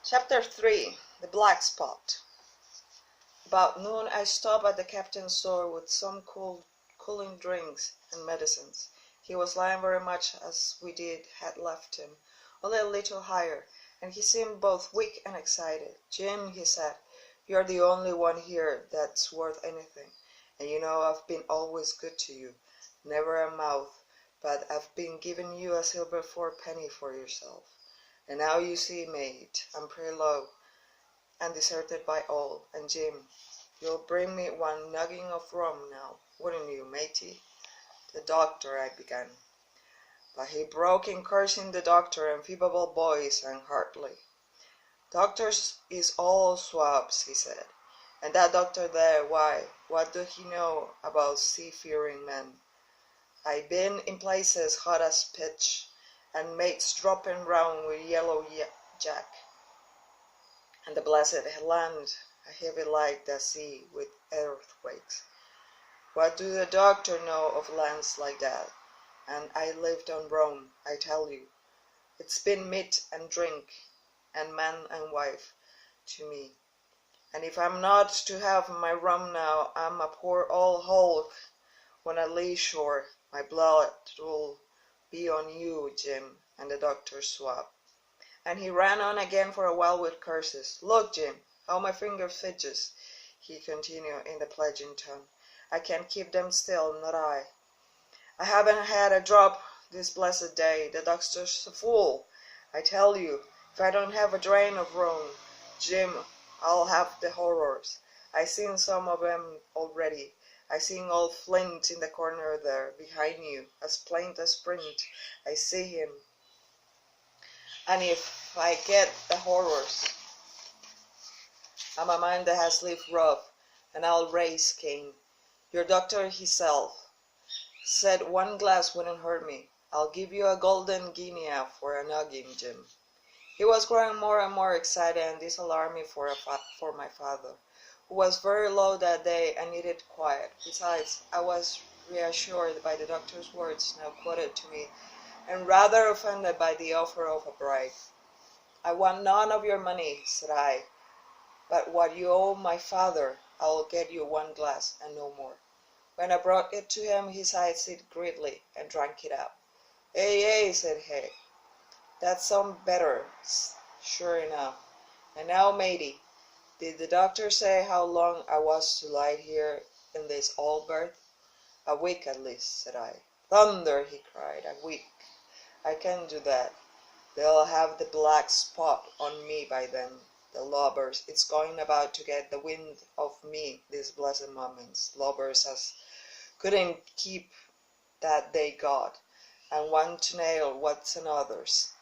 Chapter 3 The Black Spot. About noon I stopped at the captain's store with some cooling drinks and medicines. He was lying very much as we had left him, only a little higher, and he seemed both weak and excited. "Jim," he said, "you're the only one here that's worth anything, and you know I've been always good to you. Never a mouth, but I've been giving you a silver fourpenny for yourself. And now you see, mate, I'm pretty low and deserted by all, and Jim, you'll bring me one noggin of rum now, wouldn't you, matey?" "The doctor," I began, but he broke in cursing the doctor in feeble voice and heartily. "Doctors is all swabs," he said, "and that doctor there, why, what do he know about seafaring men? I been in places hot as pitch, and mates dropping round with yellow jack, and the blessed land a heavy like the sea with earthquakes. What do the doctor know of lands like that? And I lived on Rome, I tell you. It's been meat and drink, and man and wife, to me. And if I'm not to have my rum now, I'm a poor old hulk when I leave shore. My blood'll be on you, Jim," and the doctor swab. And he ran on again for a while with curses. "Look, Jim, how my finger fidgets," he continued in the pledging tone. "I can't keep them still, not I. I haven't had a drop this blessed day. The doctor's a fool, I tell you. If I don't have a drain of rum, Jim, I'll have the horrors. I seen some of 'em already. I seen old Flint in the corner there, behind you, as plain as print. I see him. And if I get the horrors, I'm a man that has lived rough, and I'll raise Cain. Your doctor himself said one glass wouldn't hurt me. I'll give you a golden guinea for a noggin, Jim." He was growing more and more excited, and this alarmed me for my father, who was very low that day and needed quiet. Besides, I was reassured by the doctor's words now quoted to me, and rather offended by the offer of a bribe. "I want none of your money," said I, "but what you owe my father. I'll get you one glass, and no more." When I brought it to him, he sized it greedily and drank it up. "Eh," said he, "that's some better, sure enough. And now, matey, did the doctor say how long I was to lie here in this old berth?" "A week at least," said I. "Thunder!" he cried, "a week! I can't do that. They'll have the black spot on me by then. The lubbers, it's going about to get the wind of me these blessed moments. Lubbers as couldn't keep that they got, and want to nail what's another's.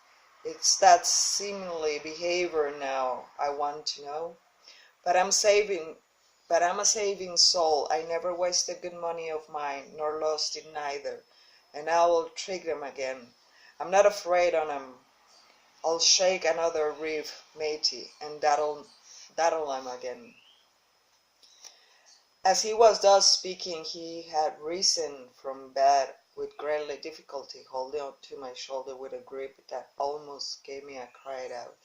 It's that seemly behavior now I want to know. But I'm a saving soul. I never wasted good money of mine, nor lost it neither, and I'll trick 'em again. I'm not afraid on 'em. I'll shake another reef, matey, and that'll 'em again." As he was thus speaking, he had risen from bed with great difficulty, holding on to my shoulder with a grip that almost gave me a cry out,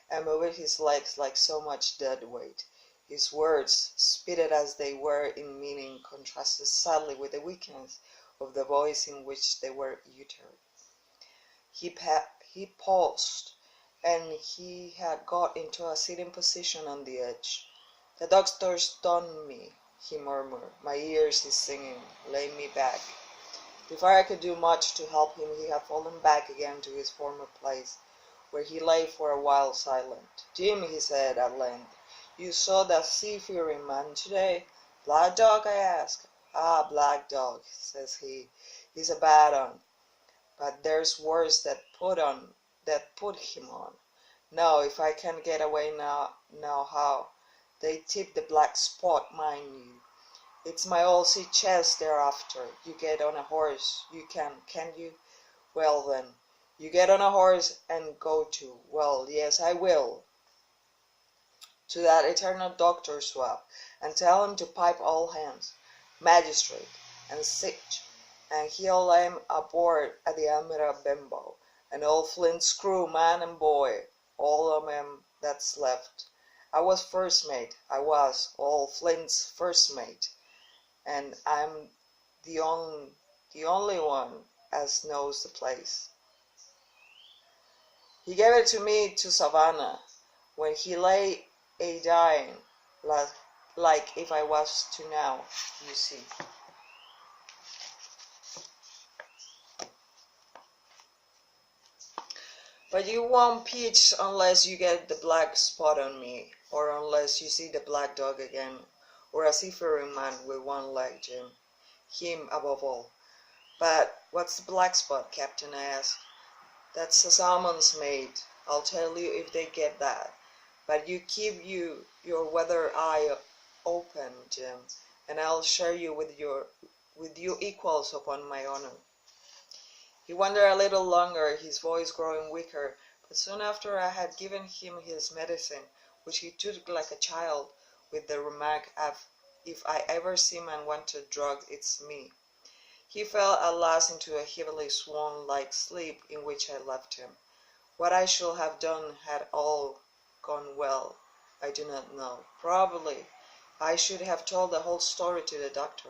and moving his legs like so much dead weight. His words, speeded as they were in meaning, contrasted sadly with the weakness of the voice in which they were uttered. He paused, and he had got into a sitting position on the edge. "The doctor's done me," he murmured. "My ears is singing. Lay me back." Before I could do much to help him, he had fallen back again to his former place, where he lay for a while silent. "Jim," he said at length, "you saw that seafaring man today?" "Black dog?" I asked. "Ah, black dog," says he. "He's a bad un. But there's worse that put him on. Now, if I can get away now how? They tip the black spot, mind you. It's my old sea chest they're after. You get on a horse, you can't you? Well then, you get on a horse and go to, well, yes, I will, to that eternal doctor swab, and tell him to pipe all hands, magistrate, and sich, and he'll lay 'em aboard at the Admiral Benbow, and old Flint's crew, man and boy. all of 'em that's left. I was first mate. I was all Flint's first mate, and I'm the only one as knows the place. He gave it to me to Savannah when he lay a dying, like if I was to now, you see. But you won't peach unless you get the black spot on me, or unless you see the black dog again, or a seafaring man with one leg, Jim. Him above all. But what's the black spot, Captain? I asked. That's a salmon's mate. I'll tell you if they get that. But you keep your weather eye open, Jim, and I'll share you with you equals upon my honor. He wondered a little longer, his voice growing weaker, but soon after I had given him his medicine, which he took like a child, with the remark of, "If I ever see man wanted drugs, it's me." He fell at last into a heavily swan-like sleep in which I left him. What I should have done had all gone well, I do not know. Probably I should have told the whole story to the doctor,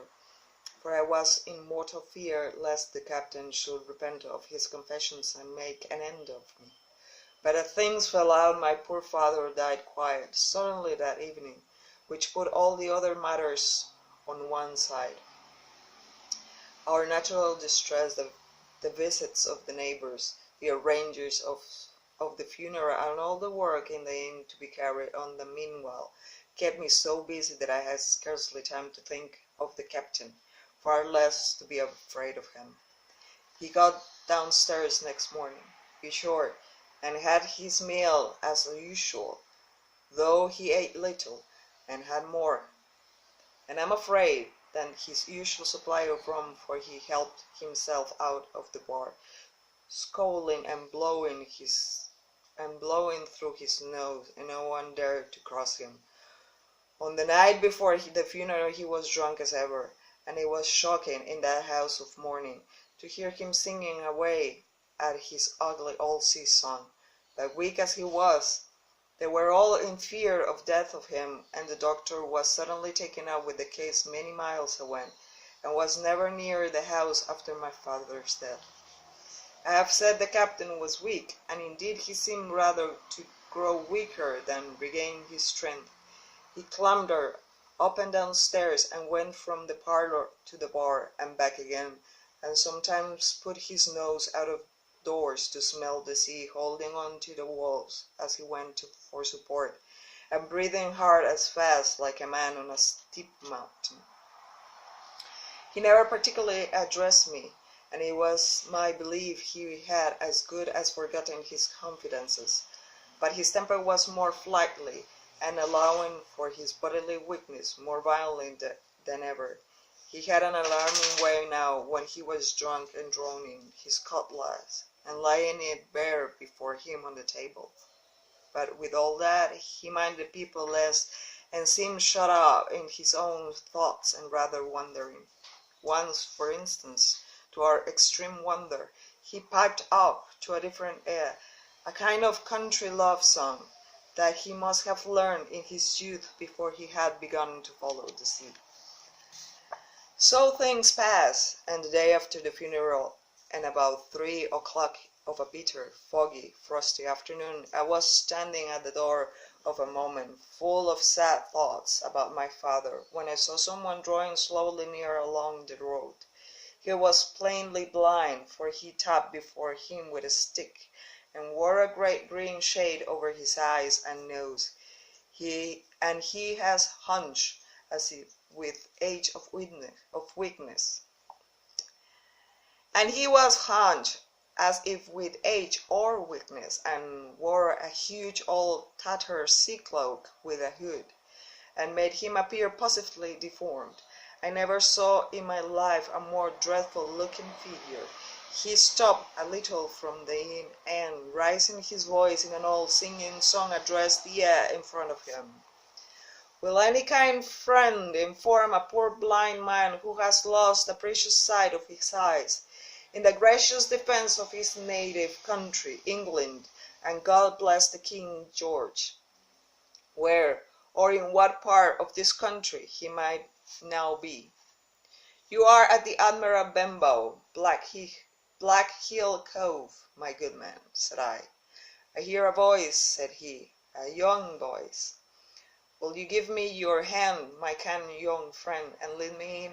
for I was in mortal fear lest the captain should repent of his confessions and make an end of me. But as things fell out, my poor father died quite suddenly that evening, which put all the other matters on one side. Our natural distress, the visits of the neighbors, the arrangers of the funeral, and all the work in the inn to be carried on the meanwhile, kept me so busy that I had scarcely time to think of the captain, far less to be afraid of him. He got downstairs next morning, be sure, and had his meal as usual, though he ate little, and had more, and I'm afraid, than his usual supply of rum, for he helped himself out of the bar, scowling and blowing through his nose, and no one dared to cross him. On the night before the funeral he was drunk as ever, and it was shocking in that house of mourning to hear him singing away at his ugly old sea song. But weak as he was, they were all in fear of death of him, and the doctor was suddenly taken up with the case many miles away, and was never near the house after my father's death. I have said the captain was weak, and indeed he seemed rather to grow weaker than regain his strength. He clambered up and down stairs, and went from the parlor to the bar and back again, and sometimes put his nose out of doors to smell the sea, holding on to the walls as he went for support, and breathing hard as fast like a man on a steep mountain. He never particularly addressed me, and it was my belief he had as good as forgotten his confidences, but his temper was more flighty, and allowing for his bodily weakness more violent than ever. He had an alarming way now when he was drunk and droning his cutlass, and laying it bare before him on the table. But with all that, he minded people less, and seemed shut up in his own thoughts and rather wandering. Once, for instance, to our extreme wonder, he piped up to a different air, a kind of country love song, that he must have learned in his youth before he had begun to follow the sea. So things passed, and the day after the funeral, and about 3 o'clock of a bitter, foggy, frosty afternoon, I was standing at the door of a moment, full of sad thoughts about my father, when I saw someone drawing slowly near along the road. He was plainly blind, for he tapped before him with a stick, and wore a great green shade over his eyes and nose. He has hunched, as if with age of weakness. And he was hunched, as if with age or weakness, and wore a huge old tattered sea cloak with a hood, and made him appear positively deformed. I never saw in my life a more dreadful looking figure. He stopped a little from the inn, and, raising his voice in an old singing song, addressed the air in front of him. Will any kind friend inform a poor blind man who has lost the precious sight of his eyes, in the gracious defense of his native country, England, and God bless the King George, where or in what part of this country he might now be. You are at the Admiral Benbow, Black Hill Cove, my good man, said I. I hear a voice, said he, a young voice. Will you give me your hand, my kind young friend, and lead me in?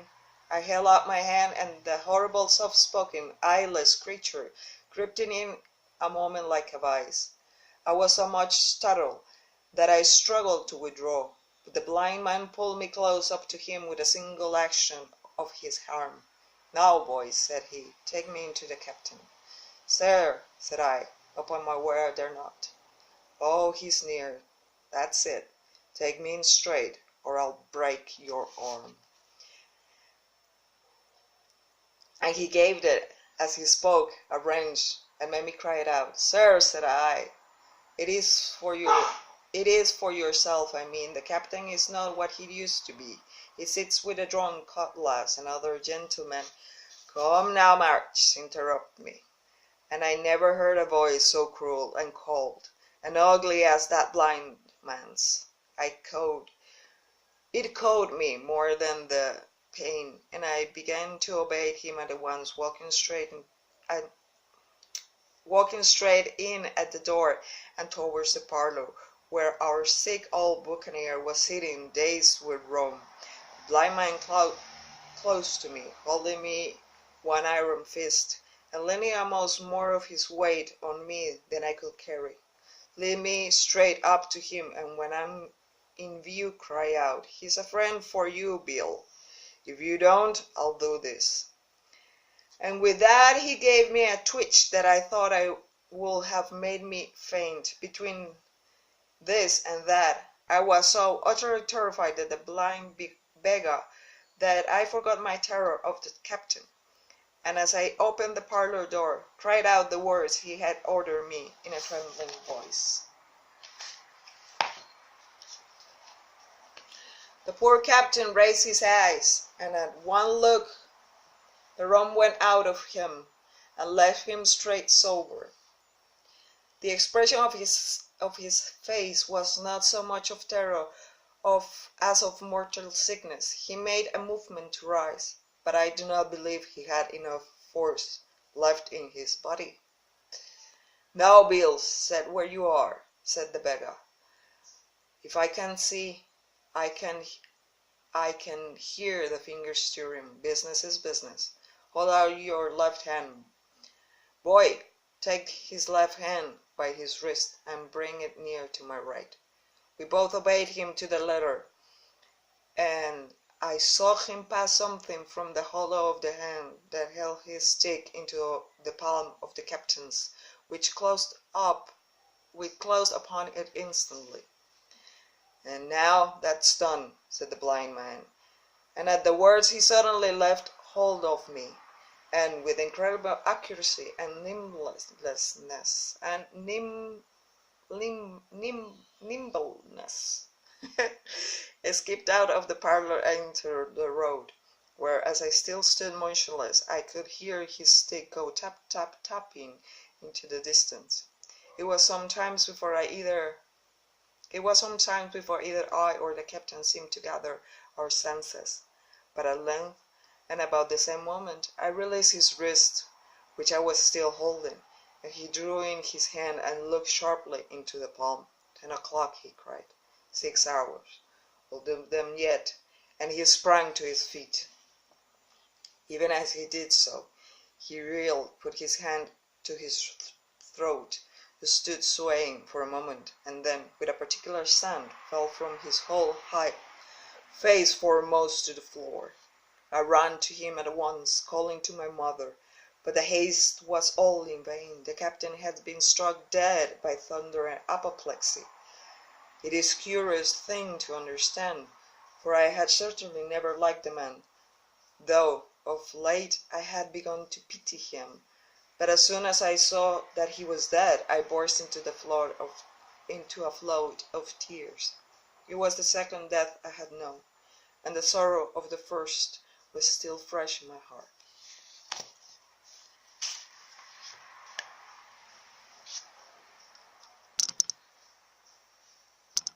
I held out my hand, and the horrible, soft-spoken, eyeless creature gripped it in a moment like a vice. I was so much startled that I struggled to withdraw, but the blind man pulled me close up to him with a single action of his arm. Now, boys, said he, take me into the captain. Sir, said I, upon my word I dare not. Oh, he sneered. That's it. Take me in straight, or I'll break your arm. And he gave it, as he spoke, a wrench, and made me cry it out. Sir, said I, it is for yourself, I mean. The captain is not what he used to be. He sits with a drunk cutlass and other gentlemen. Come now, March, interrupt me. And I never heard a voice so cruel and cold and ugly as that blind man's. It cowed me more than the pain, and I began to obey him at once, walking straight in at the door and towards the parlor, where our sick old buccaneer was sitting, dazed with rum. The blind man close to me, holding me one iron fist, and leaning almost more of his weight on me than I could carry. Lead me straight up to him, and when I'm in view, cry out, he's a friend for you, Bill. If you don't, I'll do this. And with that he gave me a twitch that I thought I would have made me faint. Between this and that, I was so utterly terrified at the blind beggar that I forgot my terror of the captain, and as I opened the parlor door, cried out the words he had ordered me in a trembling voice. The poor captain raised his eyes, and at one look the rum went out of him and left him straight sober. The expression of his face was not so much of terror as of mortal sickness. He made a movement to rise, but I do not believe he had enough force left in his body. Now, Bill, sit where you are, said the beggar. If I can see, I can hear the fingers stirring. Business is business. Hold out your left hand. Boy, take his left hand by his wrist and bring it near to my right. We both obeyed him to the letter, and I saw him pass something from the hollow of the hand that held his stick into the palm of the captain's, which closed upon it instantly. And now that's done, said the blind man, and at the words he suddenly left hold of me, and with incredible accuracy and nimbleness escaped out of the parlor and entered the road, where, as I still stood motionless, I could hear his stick go tap, tap, tapping into the distance. It was some time before either I or the captain seemed to gather our senses, but at length, and about the same moment, I released his wrist, which I was still holding, and he drew in his hand and looked sharply into the palm. 10 o'clock, he cried. 6 hours. We'll do them yet. And he sprang to his feet. Even as he did so, he reeled, put his hand to his throat, stood swaying for a moment, and then, with a particular sound, fell from his whole height, face foremost to the floor. I ran to him at once, calling to my mother, but the haste was all in vain. The captain had been struck dead by thunder and apoplexy. It is a curious thing to understand, for I had certainly never liked the man, though of late I had begun to pity him. But as soon as I saw that he was dead, I burst into a flood of tears. It was the second death I had known, and the sorrow of the first was still fresh in my heart.